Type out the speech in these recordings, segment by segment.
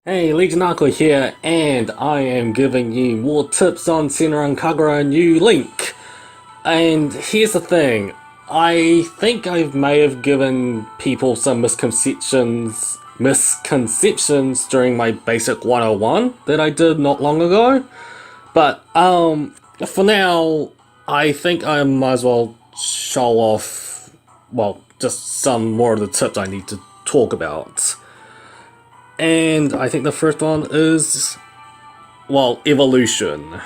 Hey, LegendAqua here, and I am giving you more tips on Senran Kagura New Link. And here's the thing, I think I may have given people some misconceptions during my basic 101 that I did not long ago. But for now, I think I might as well show off, well, just some more of the tips I need to talk about. And I think the first one is, well, evolution.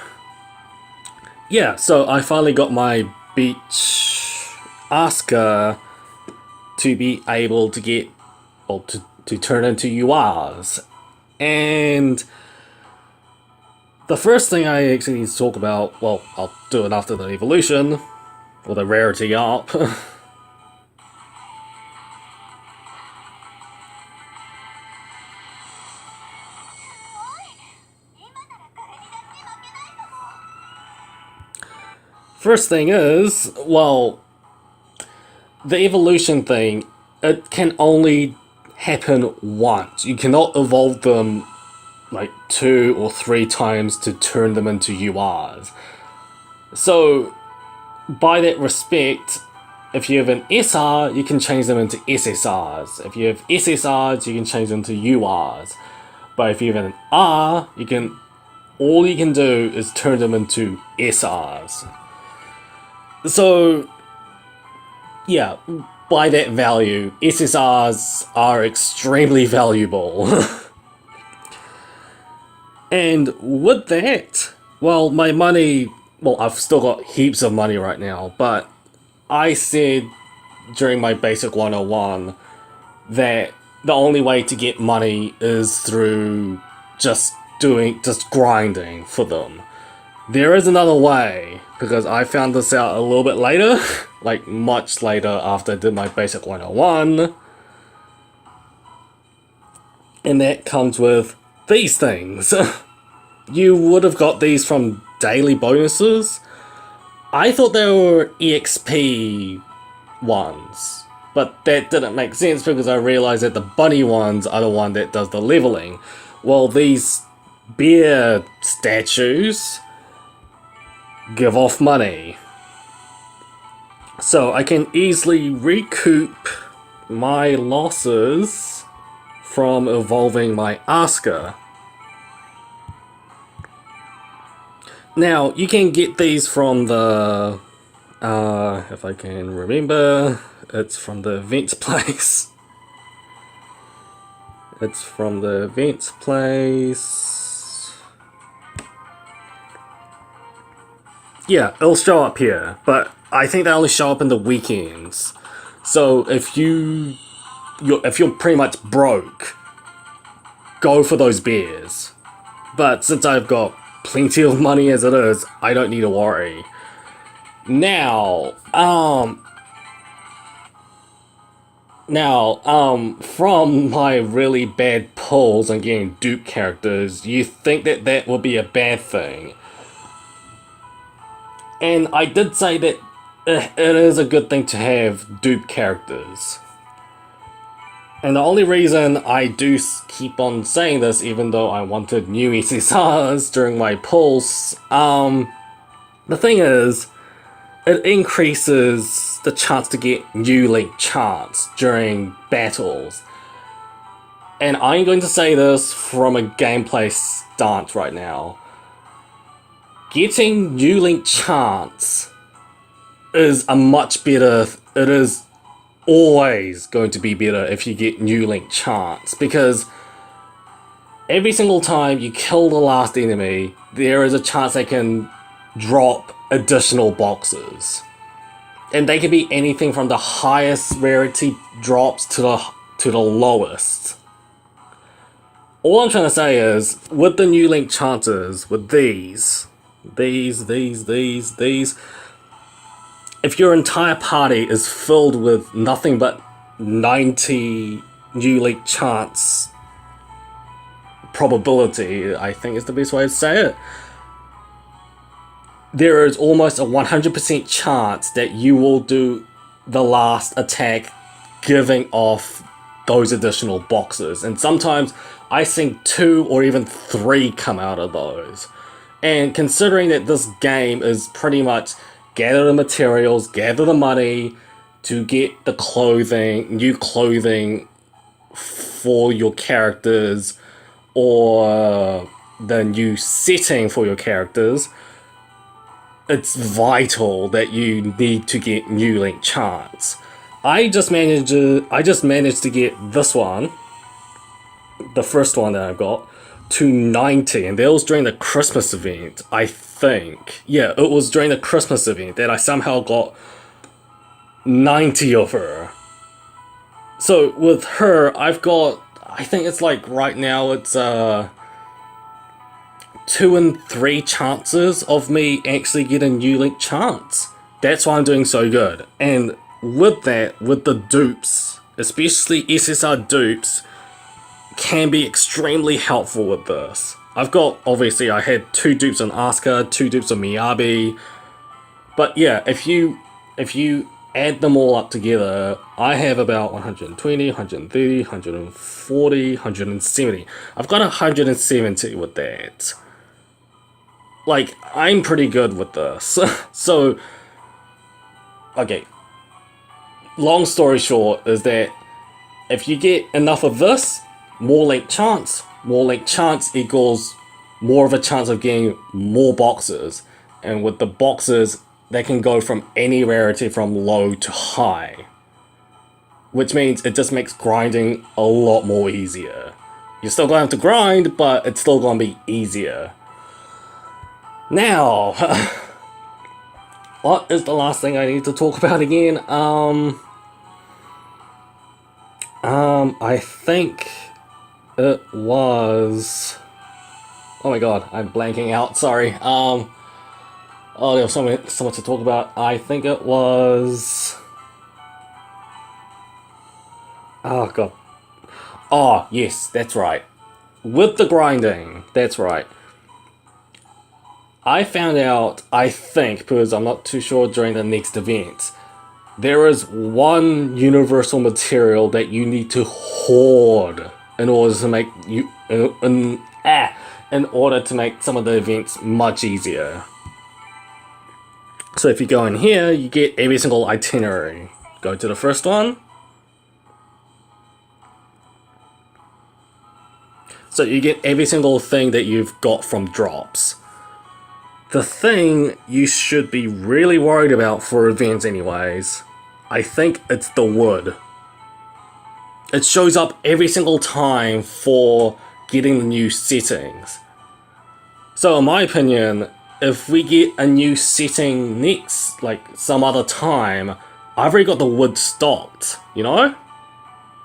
Yeah, so I finally got my beach Asker to be able to get, well, to turn into URs. And the first thing I actually need to talk about, well, I'll do it after the evolution, or the rarity up. First thing is, well, the evolution thing, it can only happen once. You cannot evolve them like 2 or 3 times to turn them into URs. So, by that respect, if you have an SR, you can change them into SSRs. If you have SSRs, you can change them to URs. But if you have an R, all you can do is turn them into SRs. So, yeah, by that value, SSRs are extremely valuable. And with that, well, my money, well, I've still got heaps of money right now, but I said during my basic 101 that the only way to get money is through just grinding for them. There is another way, because I found this out a little bit later, like much later after I did my basic 101, and that comes with these things. You would have got these from daily bonuses. I thought they were EXP ones, but that didn't make sense because I realized that the bunny ones are the one that does the leveling. Well, these bear statues give off money. So I can easily recoup my losses from evolving my Asker. Now, you can get these from the, if I can remember, it's from the events place. It's from the events place. Yeah, it'll show up here, but I think they only show up in the weekends. So if you're pretty much broke, go for those beers. But since I've got plenty of money as it is, I don't need to worry. Now, from my really bad pulls and getting dupe characters, you think that that would be a bad thing. And I did say that it is a good thing to have dupe characters. And the only reason I do keep on saying this, even though I wanted new SSRs during my pulse, the thing is, it increases the chance to get New Link chance during battles. And I'm going to say this from a gameplay stance right now. Getting New Link chance is a much better, it is always going to be better if you get New Link chance, because every single time you kill the last enemy, there is a chance they can drop additional boxes. And they can be anything from the highest rarity drops to the lowest. All I'm trying to say is, with the New Link chances, with these, if your entire party is filled with nothing but 90 New Link chance probability, I think is the best way to say it, there is almost a 100% chance that you will do the last attack giving off those additional boxes. And sometimes I see 2 or even 3 come out of those. And considering that this game is pretty much gather the materials, gather the money to get the clothing, new clothing for your characters, or the new setting for your characters, it's vital that you need to get New Link charts. I just managed to get this one, the first one that I've got, to 90, and that was during the Christmas event, I think. Yeah, it was during the Christmas event that I somehow got 90 of her. So with her, I've got, I think it's like right now it's 2 and 3 chances of me actually getting New Link chance. That's why I'm doing so good. And with that, with the dupes, especially SSR dupes, can be extremely helpful with this. I've got, obviously I had 2 dupes on Asuka, 2 dupes on Miyabi. But yeah, if you add them all up together, I have about 120, 130, 140, 170. I've got 170 with that. Like, I'm pretty good with this. So, okay. Long story short is that if you get enough of this, more link chance equals more of a chance of getting more boxes. And with the boxes, they can go from any rarity from low to high. Which means it just makes grinding a lot more easier. You're still going to have to grind, but it's still going to be easier. Now, what is the last thing I need to talk about again? I think it was... Oh my god, I'm blanking out, sorry. Oh, there was so much to talk about. I think it was... Oh god. Oh, yes, that's right. With the grinding, that's right. I found out, I think, because I'm not too sure during the next event, there is one universal material that you need to hoard in order to make in order to make some of the events much easier. So if you go in here, you get every single itinerary. Go to the first one. So you get every single thing that you've got from drops. The thing you should be really worried about for events anyways, I think it's the wood. It shows up every single time for getting the new settings. So in my opinion, if we get a new setting next, like some other time, I've already got the wood stocked, you know?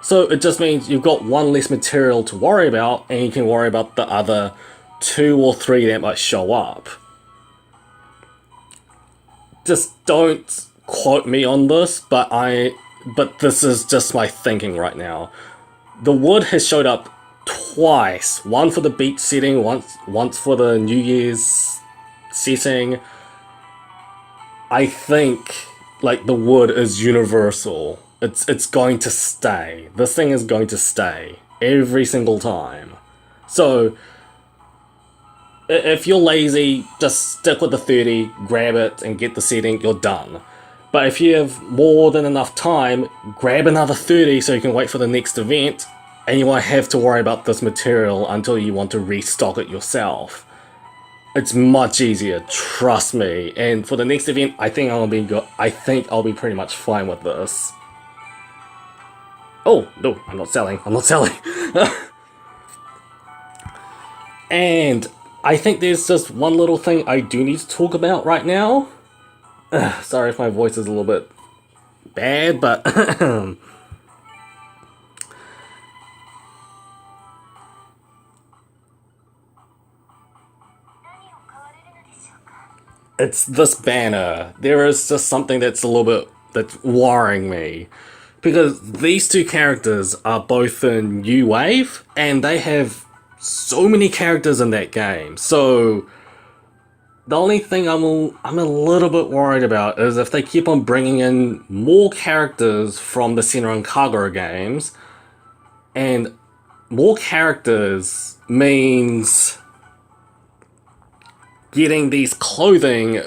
So it just means you've got one less material to worry about, and you can worry about the other 2 or 3 that might show up. Just don't quote me on this, but this is just my thinking right now. The wood has showed up twice. One for the beach setting, once for the New Year's setting. I think like the wood is universal. It's going to stay. This thing is going to stay every single time. So if you're lazy, just stick with the 30, grab it, and get the setting, you're done. But if you have more than enough time, grab another 30 so you can wait for the next event, and you won't have to worry about this material until you want to restock it yourself. It's much easier, trust me. And for the next event, I think I'll be pretty much fine with this. Oh, no, I'm not selling. And I think there's just one little thing I do need to talk about right now. Sorry if my voice is a little bit bad, but it's this banner. There is just something that's that's worrying me. Because these 2 characters are both in New Wave, and they have so many characters in that game. So the only thing I'm a little bit worried about is if they keep on bringing in more characters from the Senran Kagura games, And more characters means getting these clothing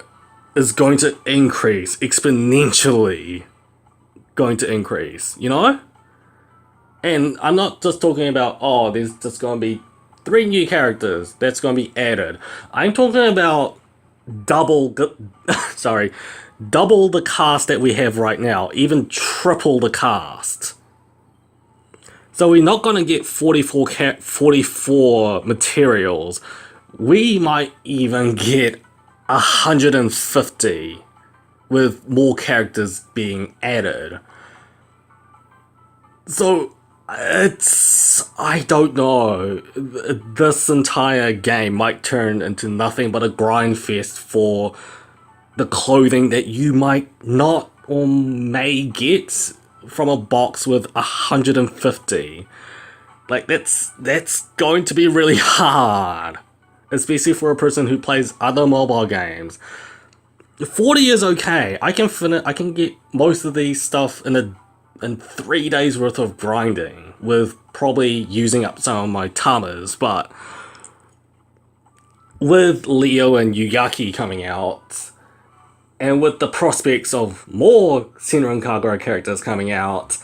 is going to increase exponentially. Going to increase, you know? And I'm not just talking about, oh, there's just going to be 3 new characters that's going to be added. I'm talking about double the cast that we have right now, even triple the cast. So we're not going to get 44 materials. We might even get 150 with more characters being added. So I don't know. This entire game might turn into nothing but a grind fest for the clothing that you might not or may get from a box with 150. Like, that's going to be really hard. Especially for a person who plays other mobile games. 40 is okay. I can get most of these stuff in 3 days worth of grinding, with probably using up some of my tamas, but with Leo and Yuyaki coming out, and with the prospects of more Senran Kagura characters coming out,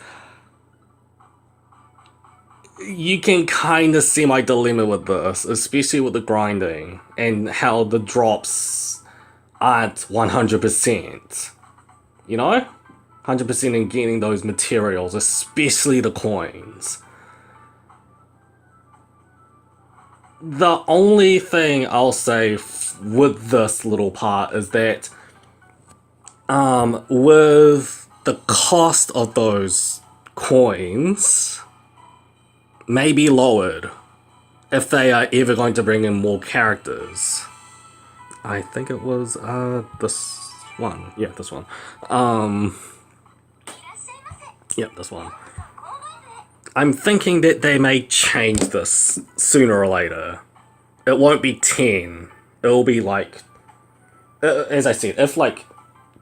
you can kind of see my dilemma with this, especially with the grinding, and how the drops aren't 100%. You know? 100% in getting those materials, especially the coins. The only thing I'll say with this little part is that with the cost of those coins may be lowered if they are ever going to bring in more characters. I think it was this one. Yeah, this one. Yep, this one. I'm thinking that they may change this sooner or later. It won't be 10. It'll be like, as I said, if like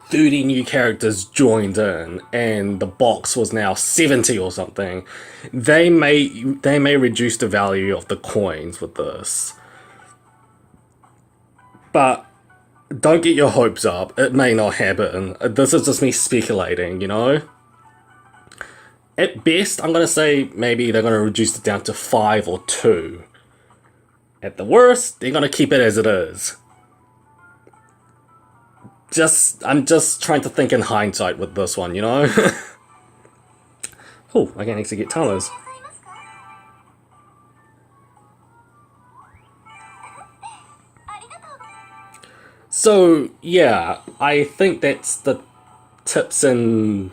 30 new characters joined in and the box was now 70 or something, they may reduce the value of the coins with this. But don't get your hopes up. It may not happen. This is just me speculating, you know? At best, I'm going to say maybe they're going to reduce it down to 5 or 2. At the worst, they're going to keep it as it is. I'm just trying to think in hindsight with this one, you know? Oh, I can actually get tamas. So, yeah, I think that's the tips and,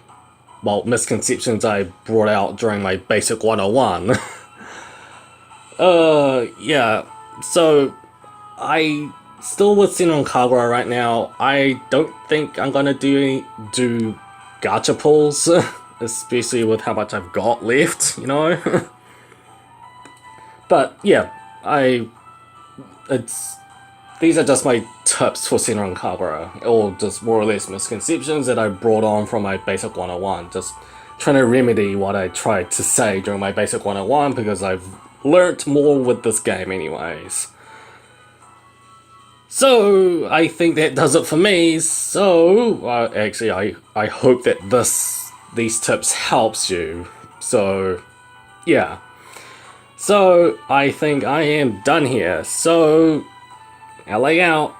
well, misconceptions I brought out during my Basic 101. Yeah, so I still with Senran Kagura right now. I don't think I'm gonna do gacha pulls, especially with how much I've got left, you know? But, yeah, these are just my tips for Senran Kagura, or just more or less misconceptions that I brought on from my Basic 101, just trying to remedy what I tried to say during my Basic 101, because I've learnt more with this game anyways. So, I think that does it for me, so, actually, I hope that these tips helps you, so, yeah. So, I think I am done here, so, LA out.